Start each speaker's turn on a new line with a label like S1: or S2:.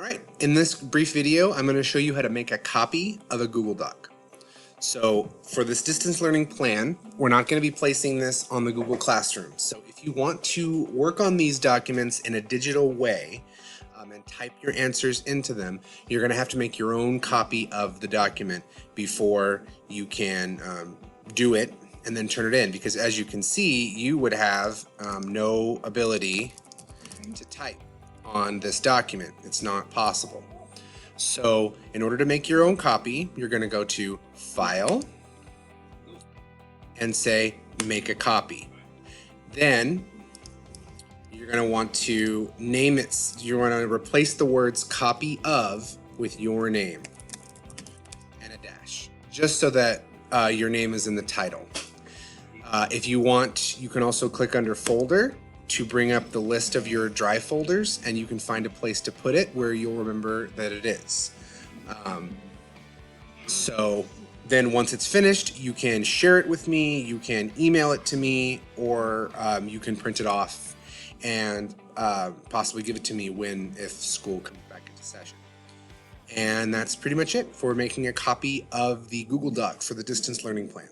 S1: Alright, in this brief video, I'm going to show you how to make a copy of a Google Doc. So for this distance learning plan, we're not going to be placing this on the Google Classroom. So if you want to work on these documents in a digital way and type your answers into them, you're going to have to make your own copy of the document before you can do it and then turn it in. Because as you can see, you would have no ability to type on this document. It's not possible. So in order to make your own copy, you're going to go to File and say Make a Copy. Then you're going to want to name it. You want to replace the words copy of with your name and a dash, just so that your name is in the title. If you want, you can also click under Folder to bring up the list of your Drive folders, and you can find a place to put it where you'll remember that it is. So then once it's finished, you can share it with me, you can email it to me, or you can print it off and possibly give it to me if school comes back into session. And that's pretty much it for making a copy of the Google Doc for the distance learning plan.